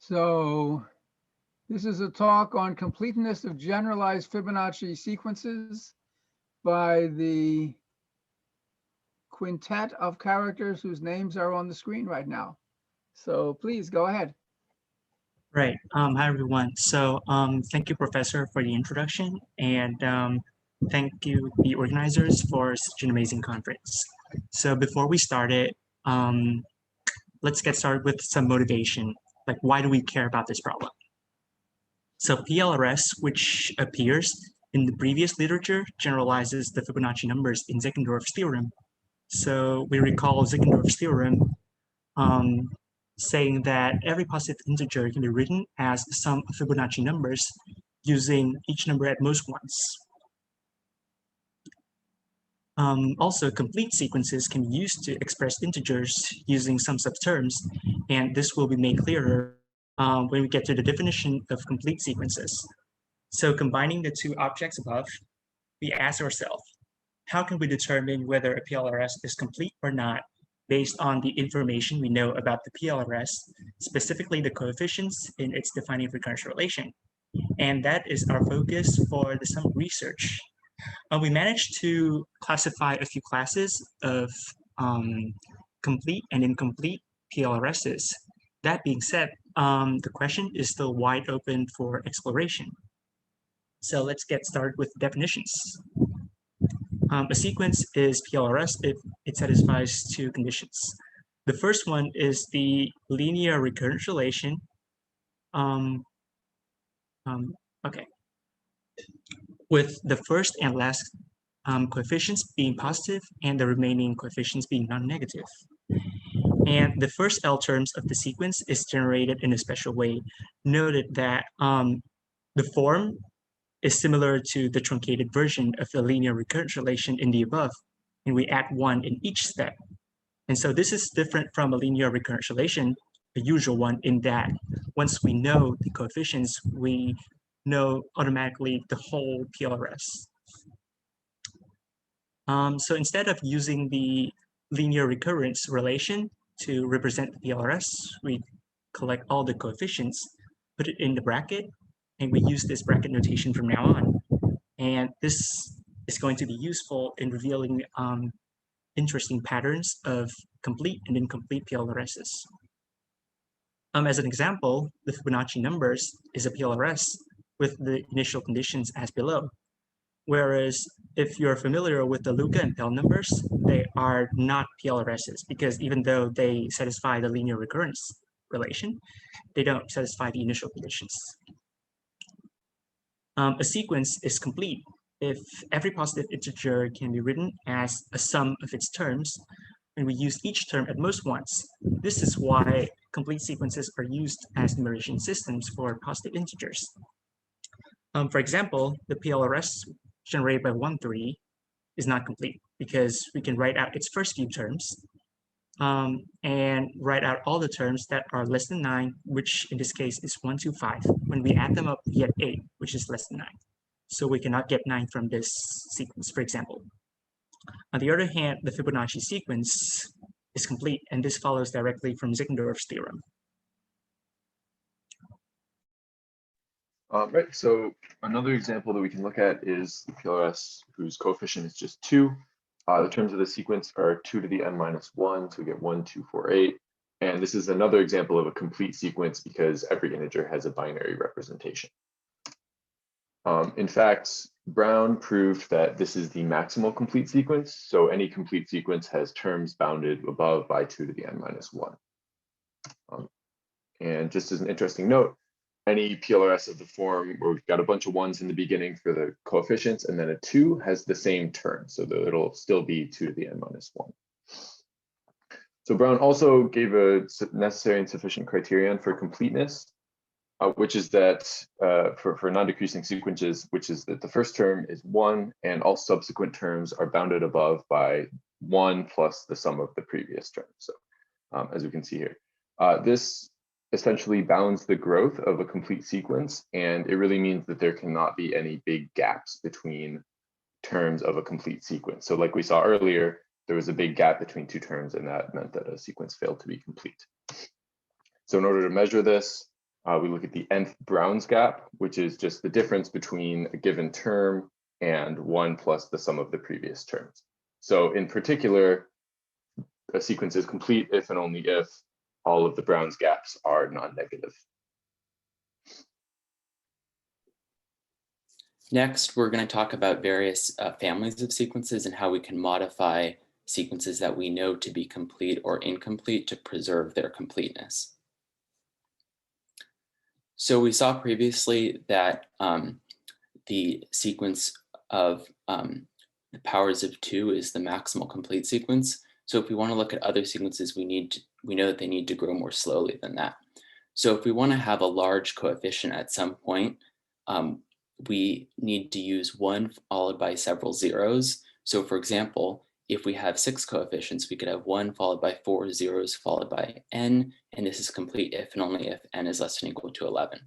So this is a talk on completeness of generalized Fibonacci sequences by the quintet of characters whose names are on the screen right now. So please go ahead. Right. Hi, everyone. So thank you, Professor, for the introduction, and thank you, the organizers, for such an amazing conference. So before we start it, let's get started with some motivation. Like, why do we care about this problem? So PLRS, which appears in the previous literature, generalizes the Fibonacci numbers in Zeckendorf's theorem. So we recall Zeckendorf's theorem saying that every positive integer can be written as the sum of Fibonacci numbers using each number at most once. Also, complete sequences can be used to express integers using some subterms, and this will be made clearer when we get to the definition of complete sequences. So combining the two objects above, we ask ourselves, how can we determine whether a PLRS is complete or not based on the information we know about the PLRS, specifically the coefficients in its defining recurrence relation? And that is our focus for the summer research. We managed to classify a few classes of complete and incomplete PLRSs. That being said, the question is still wide open for exploration. So let's get started with definitions. A sequence is PLRS if it satisfies two conditions. The first one is the linear recurrence relation. Okay. With the first and last coefficients being positive and the remaining coefficients being non-negative. And the first L terms of the sequence is generated in a special way. Noted that the form is similar to the truncated version of the linear recurrence relation in the above, and we add one in each step. And so this is different from a linear recurrence relation, the usual one, in that once we know the coefficients, we know automatically the whole PLRS. So instead of using the linear recurrence relation to represent the PLRS, we collect all the coefficients, put it in the bracket, and we use this bracket notation from now on. And this is going to be useful in revealing interesting patterns of complete and incomplete PLRSs. As an example, the Fibonacci numbers is a PLRS with the initial conditions as below. Whereas if you're familiar with the Luca and Pell numbers, they are not PLRSs because even though they satisfy the linear recurrence relation, they don't satisfy the initial conditions. A sequence is complete if every positive integer can be written as a sum of its terms, and we use each term at most once. This is why complete sequences are used as numeration systems for positive integers. For example, the PLRS generated by 1, 3 is not complete because we can write out its first few terms and write out all the terms that are less than 9, which in this case is 1, 2, 5. When we add them up, we get 8, which is less than 9. So we cannot get 9 from this sequence, for example. On the other hand, the Fibonacci sequence is complete, and this follows directly from Zeckendorf's theorem. Right, so another example that we can look at is the PLRS whose coefficient is just 2. The terms of the sequence are 2 to the n minus 1, so we get 1, 2, 4, 8. And this is another example of a complete sequence because every integer has a binary representation. In fact, Brown proved that this is the maximal complete sequence. So any complete sequence has terms bounded above by 2 to the n minus 1. And just as an interesting note, any PLRS of the form where we've got a bunch of 1s in the beginning for the coefficients and then a 2 has the same term. So it'll still be 2 to the n minus 1. So Brown also gave a necessary and sufficient criterion for completeness, which is that for non-decreasing sequences, which is that the first term is 1 and all subsequent terms are bounded above by 1 plus the sum of the previous term. So as we can see here, this essentially bounds the growth of a complete sequence, and it really means that there cannot be any big gaps between terms of a complete sequence. So like we saw earlier, there was a big gap between two terms, and that meant that a sequence failed to be complete. So in order to measure this, We look at the nth Brown's gap, which is just the difference between a given term and 1 plus the sum of the previous terms. So in particular, a sequence is complete if and only if all of the Brown's gaps are non-negative. Next, we're going to talk about various families of sequences and how we can modify sequences that we know to be complete or incomplete to preserve their completeness. So we saw previously that the sequence of the powers of 2 is the maximal complete sequence. So if we want to look at other sequences, we know that they need to grow more slowly than that. So if we want to have a large coefficient at some point, we need to use 1 followed by several zeros. So for example, if we have 6 coefficients, we could have 1 followed by 4 zeros followed by n, and this is complete if and only if n is less than or equal to 11.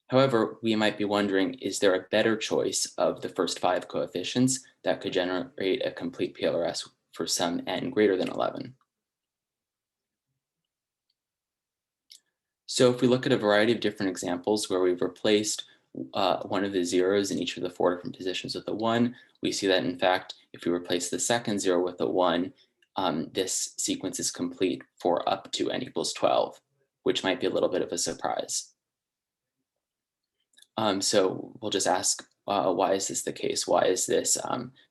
However, we might be wondering, is there a better choice of the first 5 coefficients that could generate a complete PLRS for some n greater than 11? So if we look at a variety of different examples where we've replaced one of the zeros in each of the 4 different positions with a 1, we see that in fact, if we replace the second 0 with a 1, this sequence is complete for up to n equals 12, which might be a little bit of a surprise. So we'll just ask, why is this the case? Why is this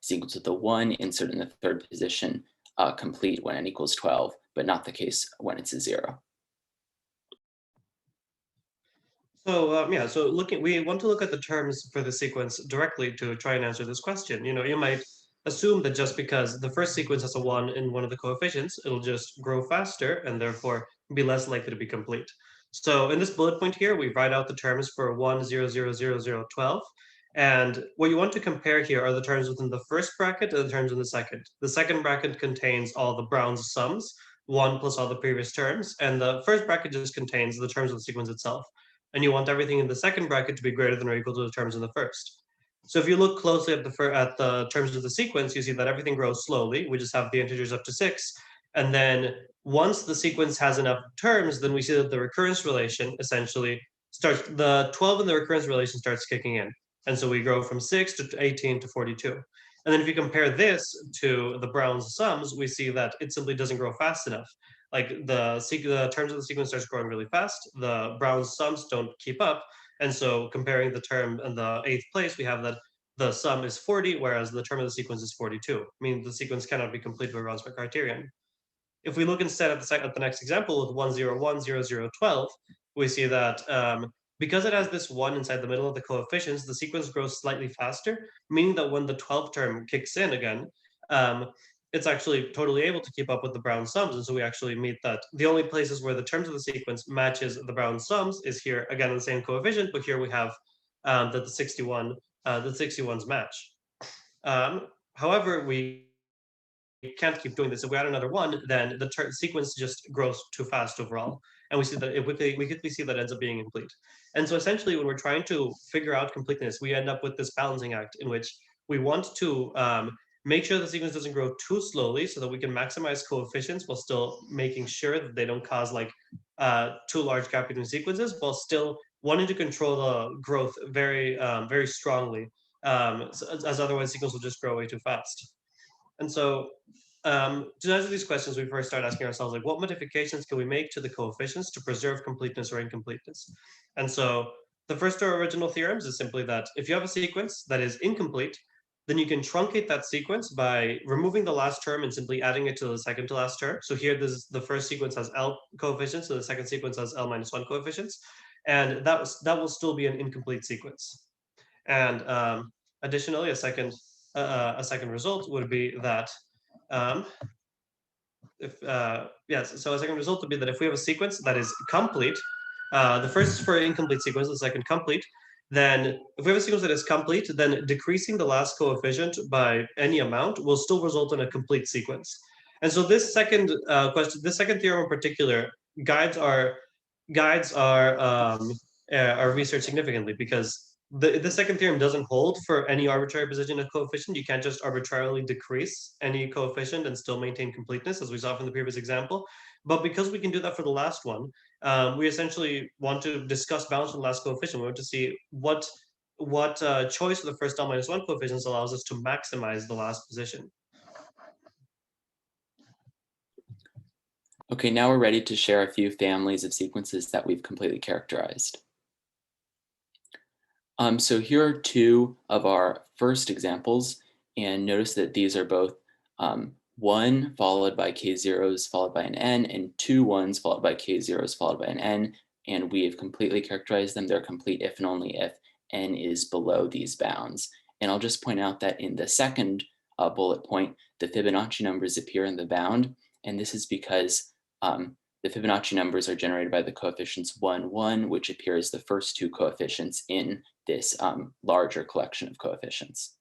sequence with a 1 inserted in the 3rd position complete when n equals 12, but not the case when it's a 0? So yeah, so we want to look at the terms for the sequence directly to try and answer this question. You might assume that just because the first sequence has a 1 in one of the coefficients, it'll just grow faster and therefore be less likely to be complete. So in this bullet point here, we write out the terms for 1, 0, 0, 0, 0, 12. And what you want to compare here are the terms within the first bracket and the terms in the second. The second bracket contains all the Brown's sums, 1 plus all the previous terms, and the first bracket just contains the terms of the sequence itself. And you want everything in the second bracket to be greater than or equal to the terms in the first. So if you look closely at the terms of the sequence, you see that everything grows slowly. We just have the integers up to 6. And then once the sequence has enough terms, then we see that the recurrence relation essentially starts, the 12 in the recurrence relation starts kicking in. And so we grow from 6 to 18 to 42. And then if you compare this to the Brown's sums, we see that it simply doesn't grow fast enough. Like the terms of the sequence starts growing really fast. The Brown's sums don't keep up. And so comparing the term in the 8th place, we have that the sum is 40, whereas the term of the sequence is 42, meaning the sequence cannot be complete by Brown's criterion. If we look instead at the next example with 1, 0, 1, 0, 0, 12, we see that because it has this 1 inside the middle of the coefficients, the sequence grows slightly faster, meaning that when the 12th term kicks in again, it's actually totally able to keep up with the Brown sums. And so we actually meet that. The only places where the terms of the sequence matches the Brown sums is here, again, the same coefficient, but here we have that the 61s match. However, we can't keep doing this. If we add another 1, then the sequence just grows too fast overall. And we see that we quickly see that ends up being incomplete. And so essentially, when we're trying to figure out completeness, we end up with this balancing act in which we want to make sure the sequence doesn't grow too slowly so that we can maximize coefficients while still making sure that they don't cause like too large gap between sequences, while still wanting to control the growth very, very strongly, as otherwise sequence will just grow way too fast. And so to answer these questions, we first start asking ourselves, like, what modifications can we make to the coefficients to preserve completeness or incompleteness? And so the first two original theorems is simply that if you have a sequence that is incomplete, then you can truncate that sequence by removing the last term and simply adding it to the second to last term. So here, the first sequence has L coefficients, so the second sequence has L minus 1 coefficients, and that will still be an incomplete sequence. And additionally, a second result would be that so a second result would be that if we have a sequence that is complete, the first is for incomplete sequence, the second complete. Then if we have a sequence that is complete, then decreasing the last coefficient by any amount will still result in a complete sequence. And so this second this second theorem in particular guides our research significantly, because the second theorem doesn't hold for any arbitrary position of coefficient. You can't just arbitrarily decrease any coefficient and still maintain completeness, as we saw from the previous example. But because we can do that for the last one, we essentially want to discuss bounds for the last coefficient. We want to see what choice of the first L minus 1 coefficients allows us to maximize the last position. Okay, now we're ready to share a few families of sequences that we've completely characterized. So here are two of our first examples, and notice that these are both 1 followed by k zeros followed by an n, and 2 1s followed by k zeros followed by an n, and we have completely characterized them. They're complete if and only if n is below these bounds. And I'll just point out that in the second bullet point, the Fibonacci numbers appear in the bound, and this is because the Fibonacci numbers are generated by the coefficients 1, 1, which appears the first two coefficients in this larger collection of coefficients.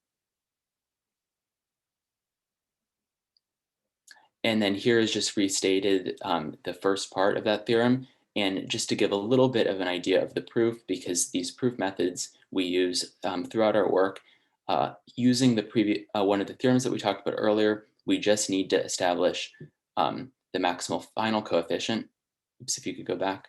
And then here is just restated the first part of that theorem. And just to give a little bit of an idea of the proof, because these proof methods we use throughout our work, using the one of the theorems that we talked about earlier, we just need to establish the maximal final coefficient. Oops, if you could go back.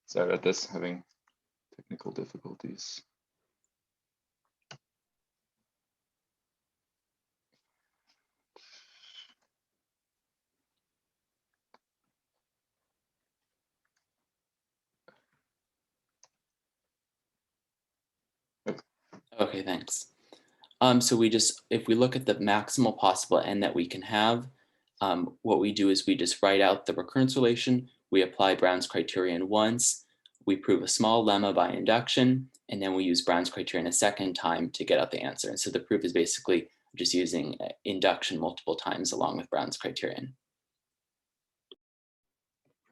Sorry about this, having technical difficulties. Okay, thanks. So if we look at the maximal possible n that we can have, what we do is we just write out the recurrence relation, we apply Brown's criterion once, we prove a small lemma by induction, and then we use Brown's criterion a second time to get out the answer. And so the proof is basically just using induction multiple times along with Brown's criterion.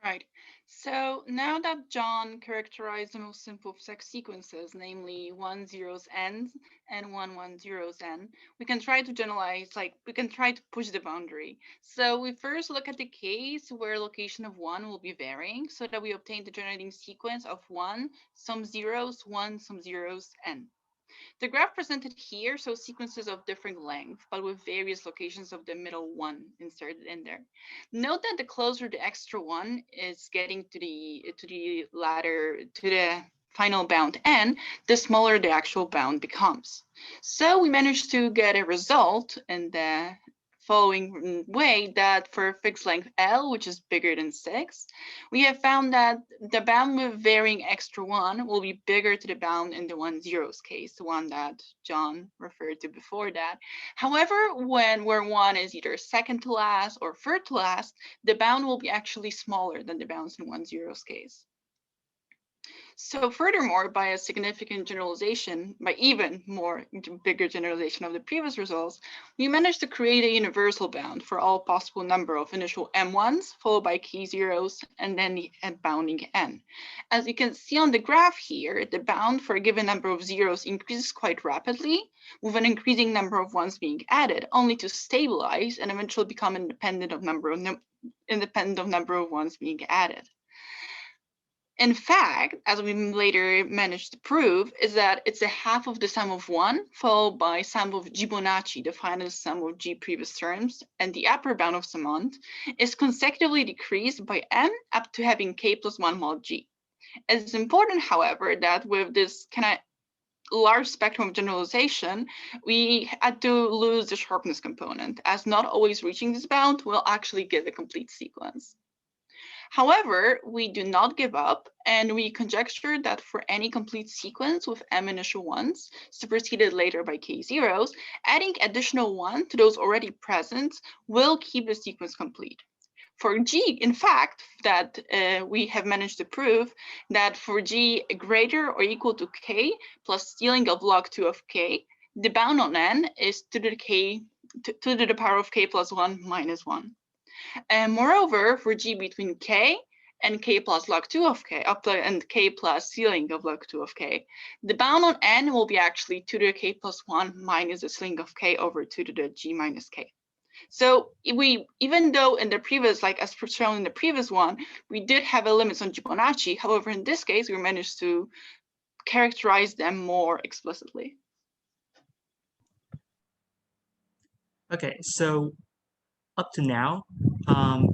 Right. So now that John characterized the most simple Phuc sequences, namely 1 zeros n and 1 1 zeros n, we can try to generalize, we can try to push the boundary. So we first look at the case where location of 1 will be varying so that we obtain the generating sequence of 1, some zeros, 1, some zeros, n. The graph presented here shows sequences of different length, but with various locations of the middle 1 inserted in there. Note that the closer the extra 1 is getting to the final bound n, the smaller the actual bound becomes. So we managed to get a result in the following way, that for fixed length L, which is bigger than 6, we have found that the bound with varying extra 1 will be bigger to the bound in the 1 zeros case, the one that John referred to before that. However, where 1 is either second to last or third to last, the bound will be actually smaller than the bounds in 1 zeros case. So furthermore, by a significant generalization, by even more bigger generalization of the previous results, we managed to create a universal bound for all possible number of initial m1s, followed by k zeros, and then the bounding n. As you can see on the graph here, the bound for a given number of zeros increases quite rapidly, with an increasing number of ones being added, only to stabilize and eventually become independent of number of ones being added. In fact, as we later managed to prove, is that it's a half of the sum of 1 followed by sum of Fibonacci, defined as sum of g previous terms, and the upper bound of summand is consecutively decreased by m up to having k plus 1 mod g. It's important, however, that with this kind of large spectrum of generalization, we had to lose the sharpness component, as not always reaching this bound will actually give a complete sequence. However, we do not give up, and we conjecture that for any complete sequence with m initial ones, superseded later by k zeros, adding additional 1 to those already present will keep the sequence complete. For g, in fact, that we have managed to prove that for g greater or equal to k plus ceiling of log 2 of k, the bound on n is to the power of k plus 1 minus 1. And moreover, for g between k and k plus log 2 of k, and k plus ceiling of log 2 of k, the bound on n will be actually 2 to the k plus 1 minus the ceiling of k over 2 to the g minus k. So even though in the previous, like as shown in the previous one, we did have a limits on Fibonacci, however, in this case, we managed to characterize them more explicitly. Okay, so up to now,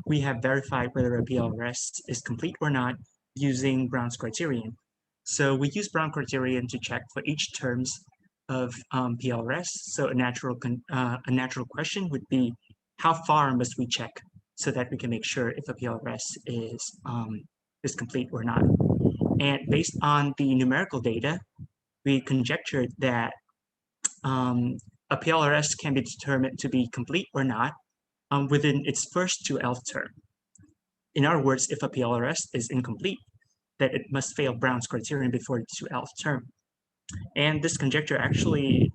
we have verified whether a PLRS is complete or not using Brown's criterion. So we use Brown criterion to check for each terms of PLRS. So a natural question would be, how far must we check so that we can make sure if a PLRS is complete or not? And based on the numerical data, we conjectured that a PLRS can be determined to be complete or not within its first 2L term. In other words, if a PLRS is incomplete, that it must fail Brown's criterion before the 2L term. And this conjecture actually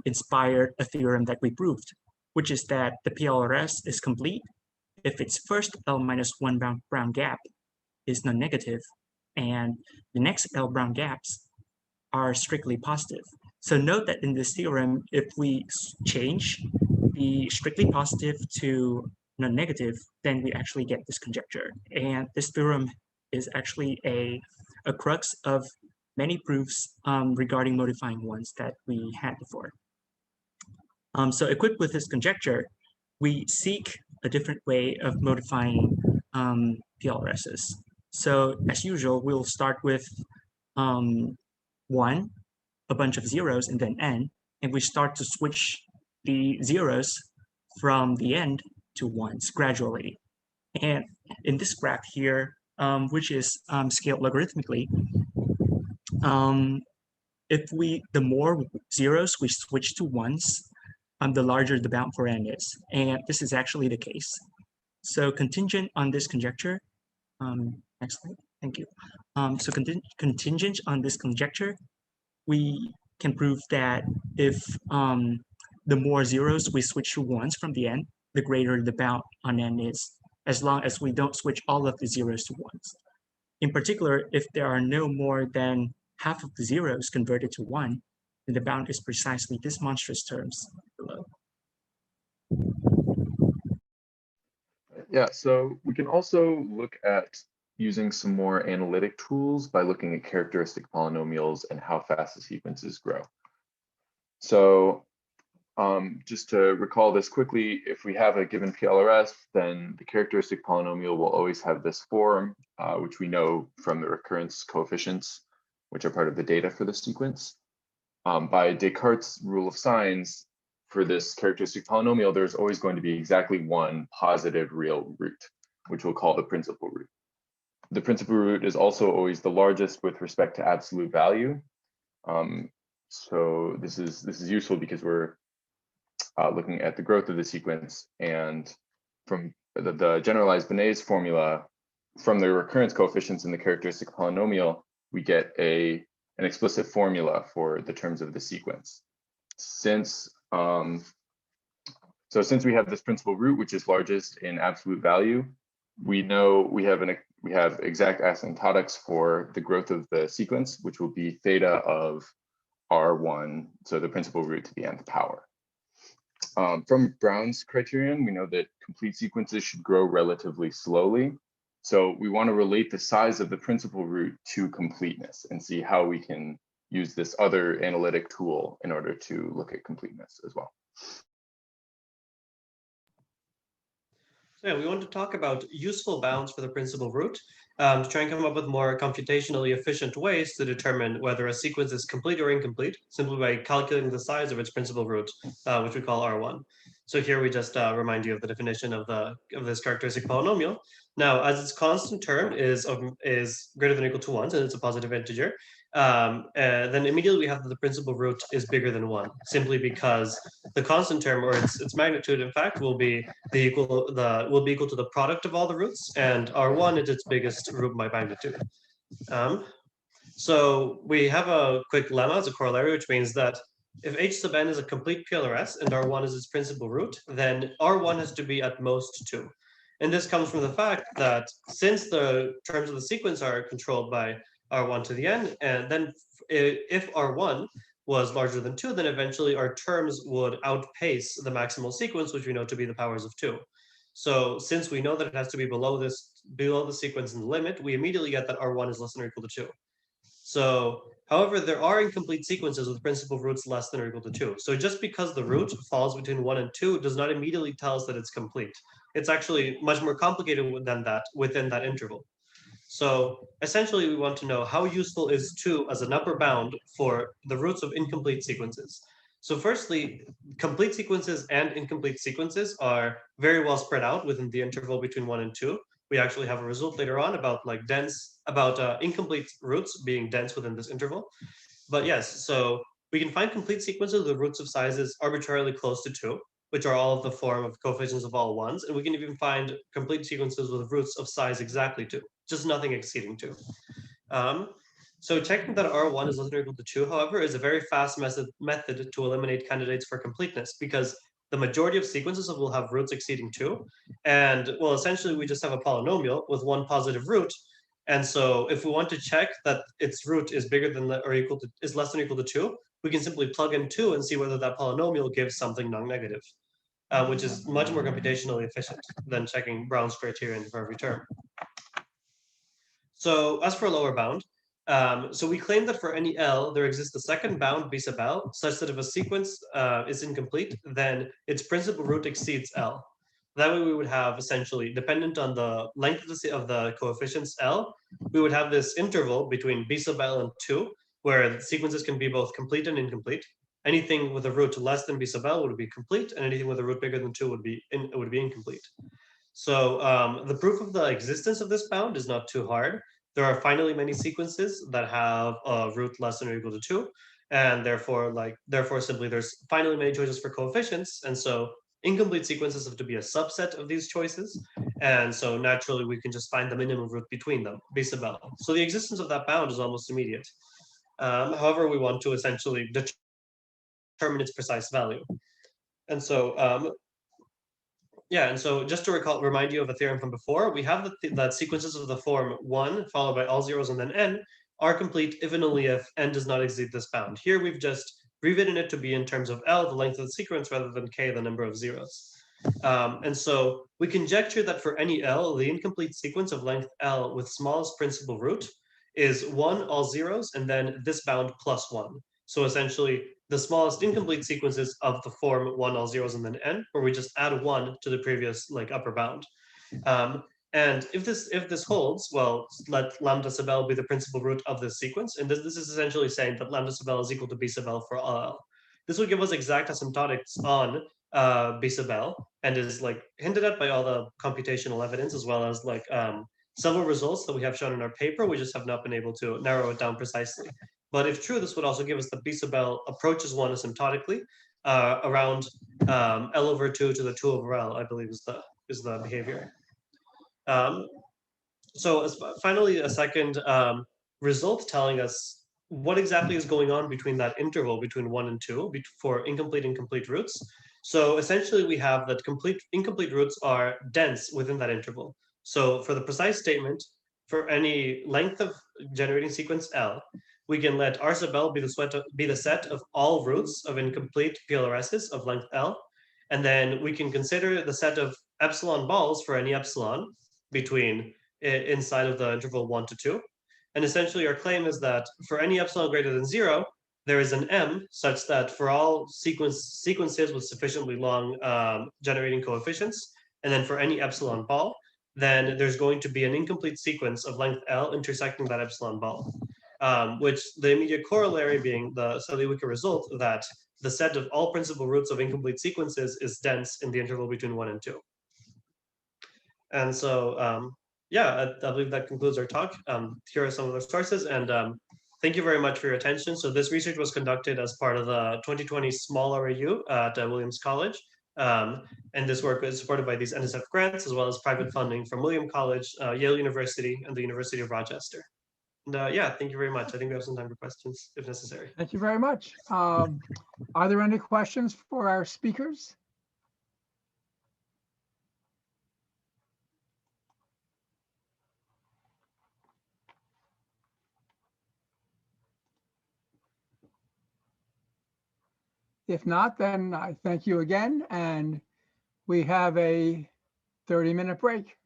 inspired a theorem that we proved, which is that the PLRS is complete if its first L minus 1 Brown gap is non-negative, and the next L Brown gaps are strictly positive. So note that in this theorem, if we change the strictly positive to non-negative, then we actually get this conjecture. And this theorem is actually a crux of many proofs regarding modifying ones that we had before. So equipped with this conjecture, we seek a different way of modifying PLRSs. So as usual, we'll start with 1, a bunch of zeros, and then n, and we start to switch the zeros from the end to ones gradually. And in this graph here, which is scaled logarithmically, the more zeros we switch to ones, the larger the bound for n is. And this is actually the case. So contingent on this conjecture, next slide, thank you. So contingent on this conjecture, we can prove that if the more zeros we switch to ones from the end, the greater the bound on n is, as long as we don't switch all of the zeros to ones. In particular, if there are no more than half of the zeros converted to 1, then the bound is precisely this monstrous terms below. Yeah, so we can also look at using some more analytic tools by looking at characteristic polynomials and how fast the sequences grow. So just to recall this quickly, if we have a given PLRS, then the characteristic polynomial will always have this form, which we know from the recurrence coefficients, which are part of the data for the sequence. By Descartes' rule of signs, for this characteristic polynomial, there's always going to be exactly one positive real root, which we'll call the principal root. The principal root is also always the largest with respect to absolute value. So this is useful because we're looking at the growth of the sequence, and from the generalized Benet's formula, from the recurrence coefficients in the characteristic polynomial, we get an explicit formula for the terms of the sequence. Since we have this principal root, which is largest in absolute value, we know we have exact asymptotics for the growth of the sequence, which will be theta of R1, so the principal root to the nth power. From Brown's criterion, we know that complete sequences should grow relatively slowly. So we want to relate the size of the principal root to completeness and see how we can use this other analytic tool in order to look at completeness as well. So yeah, we want to talk about useful bounds for the principal root to try and come up with more computationally efficient ways to determine whether a sequence is complete or incomplete, simply by calculating the size of its principal root, which we call R1. So here we just remind you of the definition of this characteristic polynomial. Now, as its constant term is greater than or equal to 1, and it's a positive integer, then immediately we have that the principal root is bigger than 1, simply because the constant term, or its magnitude, in fact, will be equal to the product of all the roots, and R1 is its biggest root by magnitude. So we have a quick lemma as a corollary, which means that if H sub n is a complete PLRS and R1 is its principal root, then R1 has to be at most 2. And this comes from the fact that since the terms of the sequence are controlled by R1 to the n, and then if R1 was larger than 2, then eventually our terms would outpace the maximal sequence, which we know to be the powers of 2. So since we know that it has to be below the sequence in the limit, we immediately get that R1 is less than or equal to 2. So, however, there are incomplete sequences with principal roots less than or equal to 2. So just because the root falls between 1 and 2 does not immediately tell us that it's complete. It's actually much more complicated than that within that interval. So essentially, we want to know how useful is 2 as an upper bound for the roots of incomplete sequences. So firstly, complete sequences and incomplete sequences are very well spread out within the interval between 1 and 2. We actually have a result later on about incomplete roots being dense within this interval. But yes, so we can find complete sequences with roots of sizes arbitrarily close to 2, which are all of the form of coefficients of all ones. And we can even find complete sequences with roots of size exactly 2, just nothing exceeding 2. So checking that R1 is less than or equal to 2, however, is a very fast method to eliminate candidates for completeness, because the majority of sequences will have roots exceeding 2. And, well, essentially, we just have a polynomial with one positive root. And so if we want to check that its root is bigger than is less than or equal to 2, we can simply plug in 2 and see whether that polynomial gives something non-negative, which is much more computationally efficient than checking Brown's criterion for every term. So as for lower bound, so we claim that for any L, there exists a second bound B sub L, such that if a sequence is incomplete, then its principal root exceeds L. That way we would have essentially, dependent on the length of the coefficients L, we would have this interval between B sub L and 2, where the sequences can be both complete and incomplete. Anything with a root less than B sub L would be complete, and anything with a root bigger than 2 would be incomplete. So the proof of the existence of this bound is not too hard. There are finally many sequences that have a root less than or equal to 2, and therefore simply there's finally many choices for coefficients, and so incomplete sequences have to be a subset of these choices, and so naturally we can just find the minimum root between them, B sub L. So the existence of that bound is almost immediate. However, we want to essentially determine its precise value. And so and so just to remind you of a theorem from before, we have that sequences of the form 1 followed by all zeros and then n are complete if and only if n does not exceed this bound. Here we've just rewritten it to be in terms of L, the length of the sequence, rather than k, the number of zeros. And so we conjecture that for any L, the incomplete sequence of length L with smallest principal root is 1 all zeros and then this bound plus 1. So essentially, the smallest incomplete sequences of the form 1 all zeros and then n, where we just add 1 to the previous upper bound. And if this holds, well, let lambda sub L be the principal root of this sequence. And this is essentially saying that lambda sub L is equal to B sub L for all L. This will give us exact asymptotics on B sub L, and is hinted at by all the computational evidence, as well as several results that we have shown in our paper. We just have not been able to narrow it down precisely. But if true, this would also give us that B sub L approaches 1 asymptotically around L over 2 to the 2 over L, I believe is the behavior. So finally, a second result telling us what exactly is going on between that interval between 1 and 2 for incomplete and complete roots. So essentially, we have that incomplete roots are dense within that interval. So for the precise statement, for any length of generating sequence L, we can let R sub L be the set of all roots of incomplete PLRSs of length L, and then we can consider the set of epsilon balls for any epsilon inside of the interval 1 to 2. And essentially, our claim is that for any epsilon greater than 0, there is an M such that for all sequences with sufficiently long generating coefficients, and then for any epsilon ball, then there's going to be an incomplete sequence of length L intersecting that epsilon ball. Which the immediate corollary being the slightly weaker result that the set of all principal roots of incomplete sequences is dense in the interval between 1 and 2. And so, I believe that concludes our talk. Here are some of the sources, and thank you very much for your attention. So this research was conducted as part of the 2020 Small RAU at Williams College. And this work is supported by these NSF grants, as well as private funding from Williams College, Yale University, and the University of Rochester. And thank you very much. I think we have some time for questions if necessary. Thank you very much. Are there any questions for our speakers? If not, then I thank you again, and we have a 30-minute break.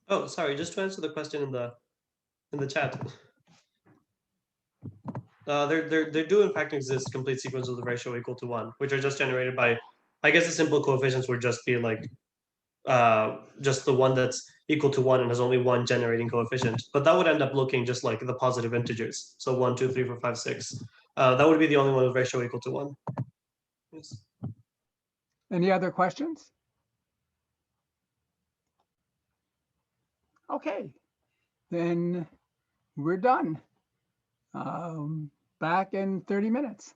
Oh, sorry, just to answer the question in the chat. There do in fact exist complete sequences with a ratio equal to 1, which are just generated by, I guess the simple coefficients would just be like just the one that's equal to 1 and has only one generating coefficient. But that would end up looking just like the positive integers. So 1, 2, 3, 4, 5, 6. That would be the only one with ratio equal to 1. Yes. Any other questions? Okay, then we're done. Back in 30 minutes.